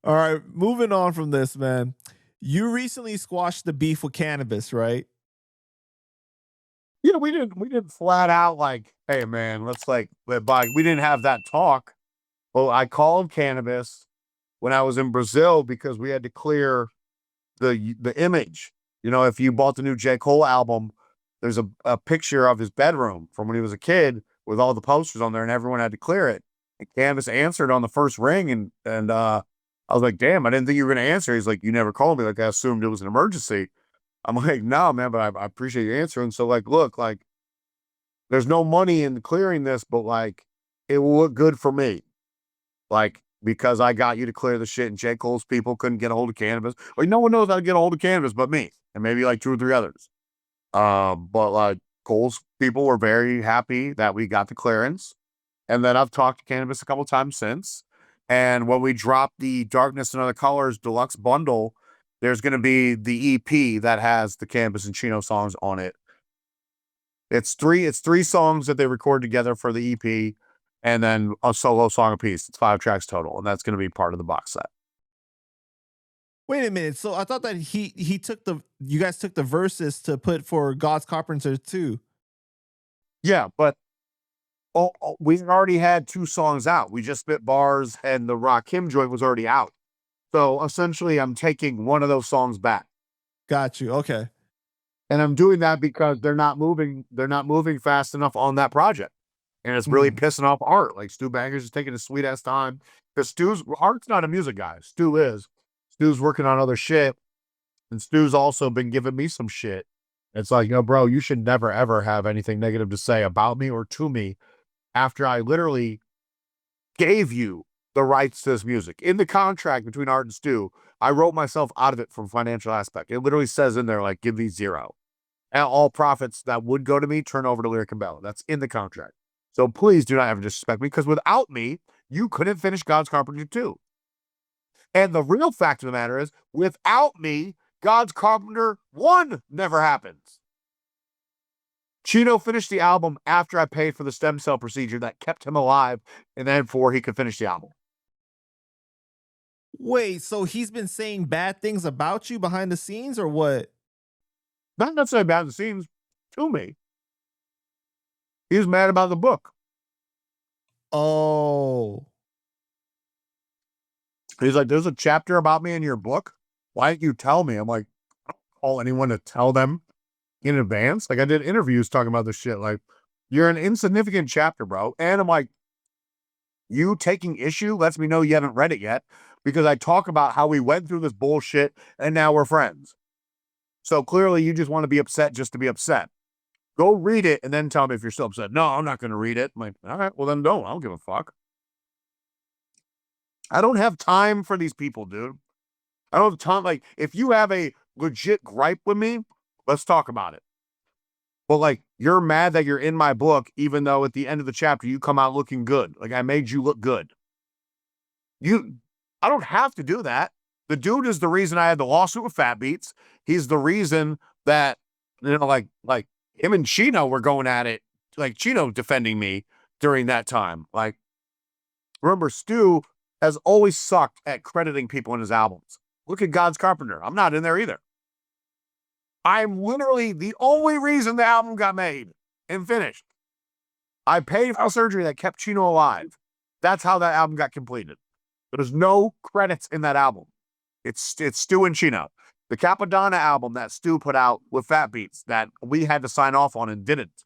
All right, moving on from this, man. You recently squashed the beef with Canibus, right? Yeah, we didn't flat out like, hey man, let's like we didn't have that talk. Well, I called Canibus when I was in Brazil because we had to clear the image. You know, if you bought the new J. Cole album, there's a picture of his bedroom from when he was a kid with all the posters on there, and everyone had to clear it. And Canvas answered on the first ring, and I was like, damn, I didn't think you were gonna answer. He's like, you never called me, like I assumed it was an emergency. I'm like, no, man, but I appreciate your answering. So like, look, like there's no money in clearing this, but like it will look good for me. Like, because I got you to clear the shit and J. Cole's people couldn't get a hold of Canibus. Like, no one knows how to get a hold of Canibus but me and maybe like two or three others. But like Cole's people were very happy that we got the clearance. And then I've talked to Canibus a couple times since. And when we drop the Darkness and Other Colors deluxe bundle, there's going to be the EP that has the Canibus and Chino songs on it. It's three songs that they record together for the EP, and then a solo song apiece. It's 5 tracks total, and that's going to be part of the box set. Wait a minute. So I thought that he took you guys took the verses to put for God's Carpenter too. Yeah, but we already had 2 songs out. We just spit bars, and the Rakim joint was already out. So essentially, I'm taking one of those songs back. Got you. Okay. And I'm doing that because they're not moving fast enough on that project. And it's really pissing off Art. Like Stu Bangas is taking a sweet ass time. Because Art's not a music guy. Stu is. Stu's working on other shit. And Stu's also been giving me some shit. It's like, bro, you should never ever have anything negative to say about me or to me after I literally gave you the rights to this music. In the contract between Art and Stu, I wrote myself out of it from financial aspect. It literally says in there, like, give me 0. And all profits that would go to me turn over to Lyric and Bella. That's in the contract. So please do not ever disrespect me, because without me, you couldn't finish God's Carpenter 2. And the real fact of the matter is, without me, God's Carpenter 1 never happens. Chino finished the album after I paid for the stem cell procedure that kept him alive, and then before he could finish the album. Wait, so he's been saying bad things about you behind the scenes, or what? Not necessarily behind the scenes, to me. He was mad about the book. Oh. He's like, there's a chapter about me in your book. Why didn't you tell me? I'm like, I don't call anyone to tell them in advance. Like, I did interviews talking about this shit. Like, you're an insignificant chapter, bro. And I'm like, you taking issue lets me know you haven't read it yet, because I talk about how we went through this bullshit and now we're friends. So clearly you just want to be upset just to be upset. Go read it and then tell me if you're still upset. No, I'm not going to read it. I'm like, all right, well then don't. I don't give a fuck. I don't have time for these people, dude. I don't have time. Like, if you have a legit gripe with me, let's talk about it. But like, you're mad that you're in my book, even though at the end of the chapter you come out looking good. Like, I made you look good. I don't have to do that. The dude is the reason I had the lawsuit with Fat Beats. He's the reason that, like him and Chino were going at it. Like, Chino defending me during that time. Like, remember, Stu has always sucked at crediting people in his albums. Look at God's Carpenter. I'm not in there either. I'm literally the only reason the album got made and finished. I paid for surgery that kept Chino alive. That's how that album got completed. There's no credits in that album. It's Stu and Chino. The Capadonna album that Stu put out with Fat Beats that we had to sign off on and didn't.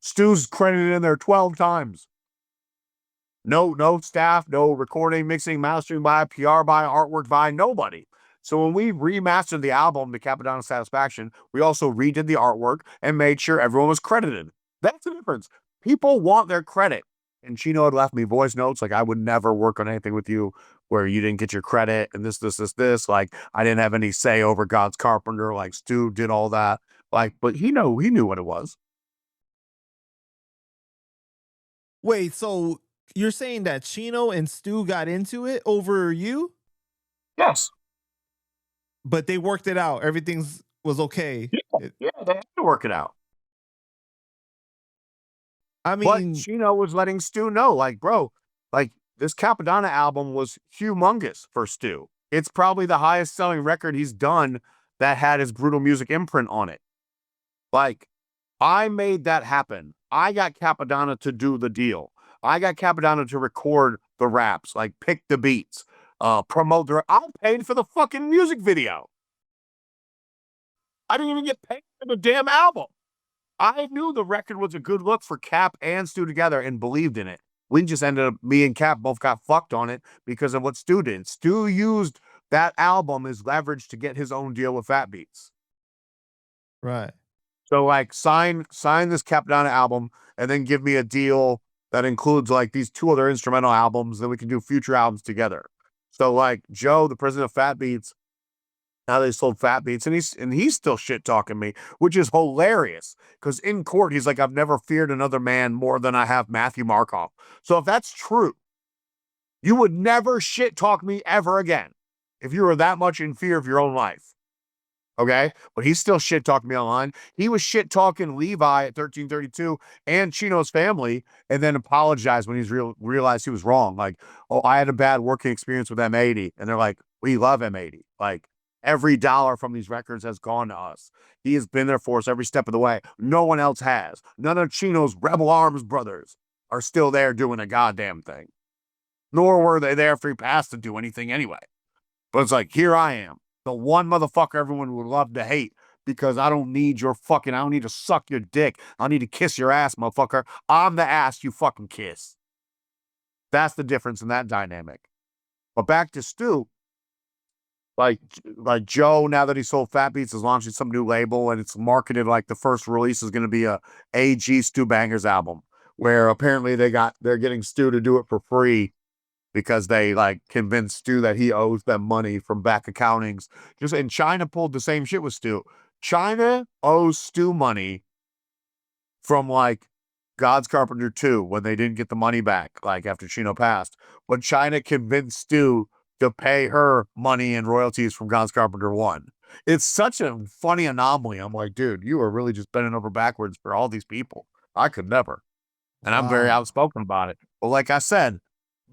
Stu's credited in there 12 times. No staff, no recording, mixing, mastering by, PR by, artwork by, nobody. So when we remastered the album, The Capadonna Satisfaction, we also redid the artwork and made sure everyone was credited. That's the difference. People want their credit. And Chino had left me voice notes like, I would never work on anything with you where you didn't get your credit and this. Like, I didn't have any say over God's Carpenter. Like, Stu did all that. Like, but he knew what it was. Wait, so you're saying that Chino and Stu got into it over you? Yes. But they worked it out. Everything was okay. Yeah, they had to work it out. I mean, but Chino was letting Stu know, like, bro, Like, this Capadonna album was humongous for Stu. It's probably the highest selling record he's done that had his brutal music imprint on it. Like, I made that happen. I got Capadonna to do the deal. I got Capadonna to record the raps, like pick the beats, promote the. I paid for the fucking music video. I didn't even get paid for the damn album. I knew the record was a good look for Cap and Stu together and believed in it. We just ended up, me and Cap both got fucked on it because of what Stu did. Stu used that album as leverage to get his own deal with Fat Beats. Right. So like sign this Capadonna album and then give me a deal that includes like these 2 other instrumental albums, then we can do future albums together. So like Joe, the president of Fat Beats, now they sold Fat Beats, and he's still shit talking me, which is hilarious. Because in court, he's like, I've never feared another man more than I have Matthew Markoff. So if that's true, you would never shit talk me ever again if you were that much in fear of your own life. Okay? But he's still shit talking me online. He was shit talking Levi at 1332 and Chino's family, and then apologized when he's realized he was wrong. Like, oh, I had a bad working experience with M80. And they're like, we love M80. Like, every dollar from these records has gone to us. He has been there for us every step of the way. No one else has. None of Chino's Rebel Arms brothers are still there doing a goddamn thing. Nor were they there after he passed to do anything anyway. But it's like, here I am, the one motherfucker everyone would love to hate because I don't need to suck your dick. I need to kiss your ass, motherfucker. I'm the ass you fucking kiss. That's the difference in that dynamic. But back to Stu. Like Joe, now that he sold Fat Beats, is launching some new label, and it's marketed like the first release is going to be a AG Stu Bangas album, where apparently they're getting Stu to do it for free because they like convinced Stu that he owes them money from back accountings. And China pulled the same shit with Stu. China owes Stu money from like God's Carpenter 2 when they didn't get the money back, like after Chino passed. But China convinced Stu to pay her money and royalties from God's Carpenter 1. It's such a funny anomaly. I'm like, dude, you are really just bending over backwards for all these people. I could never. And I'm very outspoken about it. But like I said,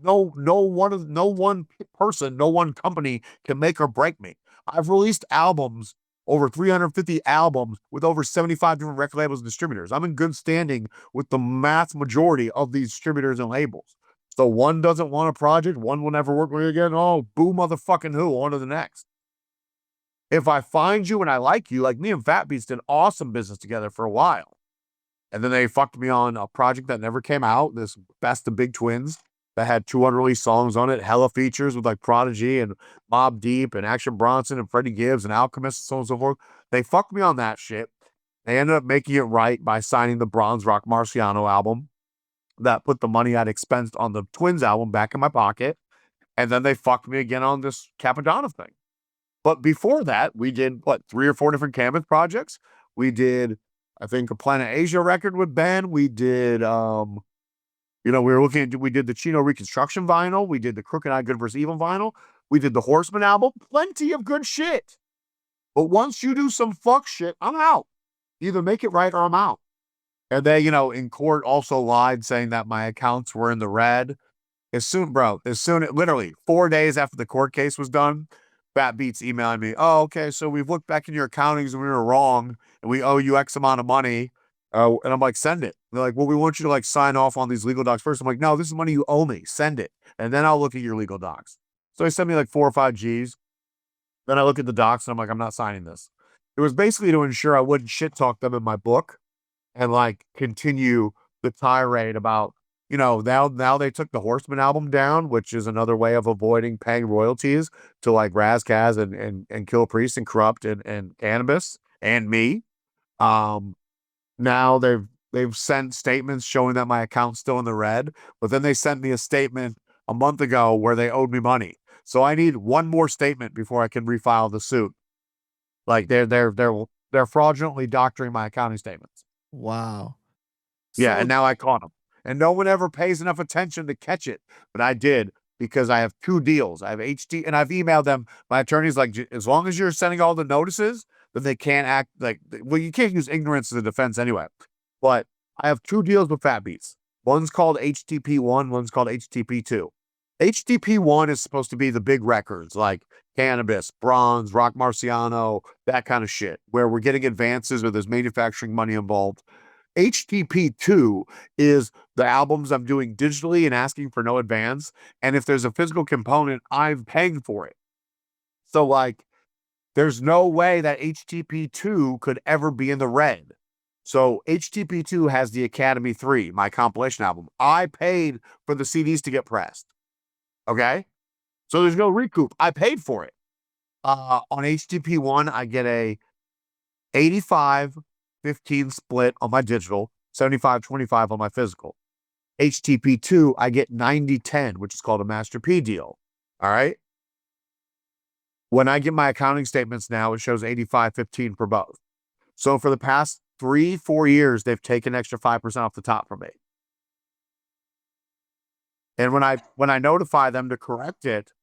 no one person, no one company can make or break me. I've released albums, over 350 albums with over 75 different record labels and distributors. I'm in good standing with the mass majority of these distributors and labels. So one doesn't want a project, one will never work with you again. Oh, boo motherfucking who, on to the next. If I find you and I like you, like me and Fat Beats did awesome business together for a while. And then they fucked me on a project that never came out, this Best of Big Twins, that had 2 unreleased songs on it, hella features with like Prodigy and Mobb Deep and Action Bronson and Freddie Gibbs and Alchemist and so on and so forth. They fucked me on that shit. They ended up making it right by signing the Bronze Rock Marciano album that put the money I'd expensed on the Twins album back in my pocket. And then they fucked me again on this Capadonna thing. But before that, we did, 3 or 4 different Canvas projects. We did, I think, a Planet Asia record with Ben. We did, we did the Chino Reconstruction vinyl. We did the Crooked Eye Good vs. Evil vinyl. We did the Horseman album. Plenty of good shit. But once you do some fuck shit, I'm out. Either make it right or I'm out. And they, in court also lied saying that my accounts were in the red. Literally 4 days after the court case was done, Fat Beats emailing me, oh, okay, so we've looked back in your accountings and we were wrong and we owe you X amount of money. And I'm like, send it. They're like, well, we want you to like sign off on these legal docs first. I'm like, no, this is money you owe me. Send it. And then I'll look at your legal docs. So they sent me like 4 or 5 G's. Then I look at the docs and I'm like, I'm not signing this. It was basically to ensure I wouldn't shit talk them in my book and like continue the tirade about, now they took the Horseman album down, which is another way of avoiding paying royalties to like Raz Kaz and Kill Priest and Corrupt and Canibus and me. Now they've sent statements showing that my account's still in the red, but then they sent me a statement a month ago where they owed me money. So I need one more statement before I can refile the suit. Like they're fraudulently doctoring my accounting statements. Wow. Yeah, and now I caught them. And no one ever pays enough attention to catch it. But I did because I have 2 deals. I have HD, and I've emailed them. My attorney's like, as long as you're sending all the notices, then they can't act like, well, you can't use ignorance as a defense anyway. But I have 2 deals with Fat Beats. One's called HTP1, one's called HTP2. HTP1 is supposed to be the big records like Canibus, Bronze, Rock Marciano, that kind of shit, where we're getting advances or there's manufacturing money involved. HTP2 is the albums I'm doing digitally and asking for no advance. And if there's a physical component, I'm paying for it. So, like, there's no way that HTP2 could ever be in the red. So HTP2 has the Academy 3, my compilation album. I paid for the CDs to get pressed. Okay? So there's no recoup. I paid for it. On HTP1, I get a 85-15 split on my digital, 75-25 on my physical. HTP2, I get 90-10, which is called a Master P deal. All right? When I get my accounting statements now, it shows 85-15 for both. So for the past 3-4 years, they've taken extra 5% off the top from me. And when I notify them to correct it,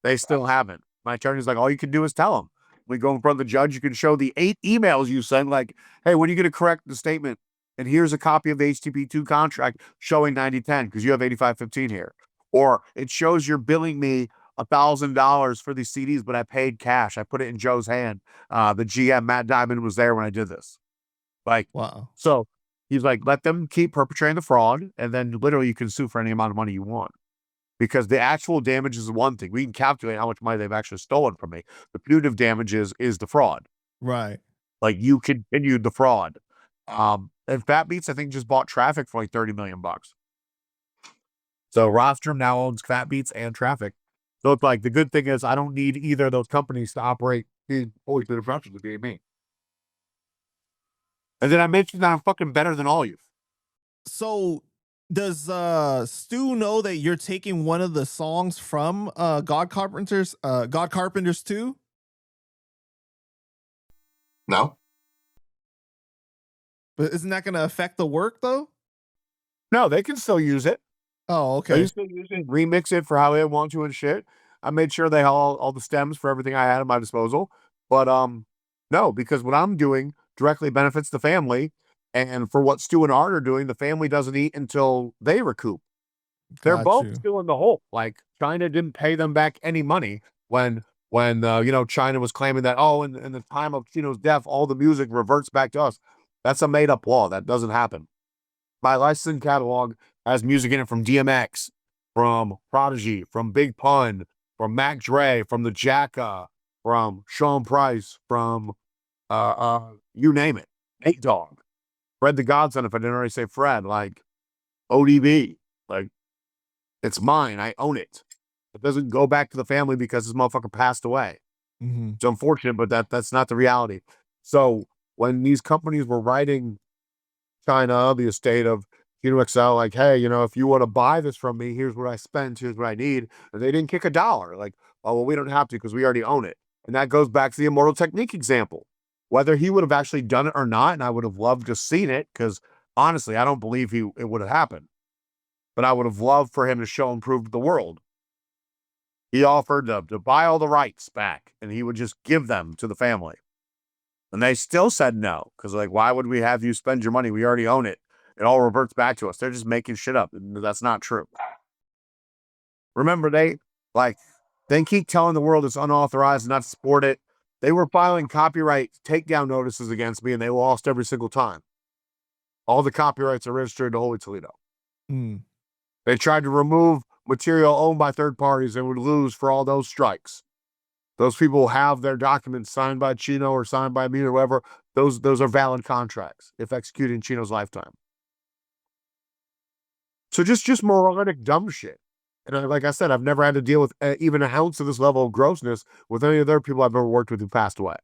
they still haven't. My attorney's like, all you can do is tell them. We go in front of the judge, you can show the 8 emails you sent, like, hey, when are you going to correct the statement? And here's a copy of the HTP2 contract showing 90-10 because you have 85-15 here. Or it shows you're billing me $1,000 for these CDs, but I paid cash. I put it in Joe's hand. The GM, Matt Diamond, was there when I did this. Like, Wow. So he's like, let them keep perpetrating the fraud, and then literally you can sue for any amount of money you want. Because the actual damage is one thing. We can calculate how much money they've actually stolen from me. The punitive damages is the fraud. Right. Like, you continued the fraud. And Fat Beats, I think, just bought Traffic for like $30 million. So Rostrum now owns Fat Beats and Traffic. So it's like, the good thing is I don't need either of those companies to operate in always the differential to be me. And then I mentioned that I'm fucking better than all you. So does Stu know that you're taking one of the songs from God Carpenters 2? No. But isn't that going to affect the work though? No, they can still use it. Oh, They okay. still use it, remix it for how they want to and shit. I made sure they had all the stems for everything I had at my disposal. But no, because what I'm doing directly benefits the family. And for what Stu and Art are doing, the family doesn't eat until they recoup. They're Got both you. still in the hole. Like, China didn't pay them back any money when China was claiming that, oh, in the time of Chino's death, all the music reverts back to us. That's a made up law. That doesn't happen. My licensing catalog has music in it from DMX, from Prodigy, from Big Pun, from Mac Dre, from the Jacka, from Sean Price, from you name it. Nate Dogg. Fred the Godson, if I didn't already say Fred, like ODB. Like, it's mine. I own it. It doesn't go back to the family because this motherfucker passed away. Mm-hmm. It's unfortunate, but that's not the reality. So when these companies were writing China, the estate of Chino XL, like, hey, if you want to buy this from me, here's what I spent, here's what I need. And they didn't kick a dollar. Like, oh, well, we don't have to because we already own it. And that goes back to the Immortal Technique example. Whether he would have actually done it or not, and I would have loved to seen it, because honestly, I don't believe it would have happened. But I would have loved for him to show and prove to the world. He offered to buy all the rights back, and he would just give them to the family. And they still said no, because like, why would we have you spend your money? We already own it. It all reverts back to us. They're just making shit up. And that's not true. Remember, they keep telling the world it's unauthorized and not to support it. They were filing copyright takedown notices against me, and they lost every single time. All the copyrights are registered to Holy Toledo. Mm. They tried to remove material owned by third parties and would lose for all those strikes. Those people have their documents signed by Chino or signed by me or whoever. Those are valid contracts if executed in Chino's lifetime. So just moronic dumb shit. And like I said, I've never had to deal with even an ounce of this level of grossness with any other people I've ever worked with who passed away.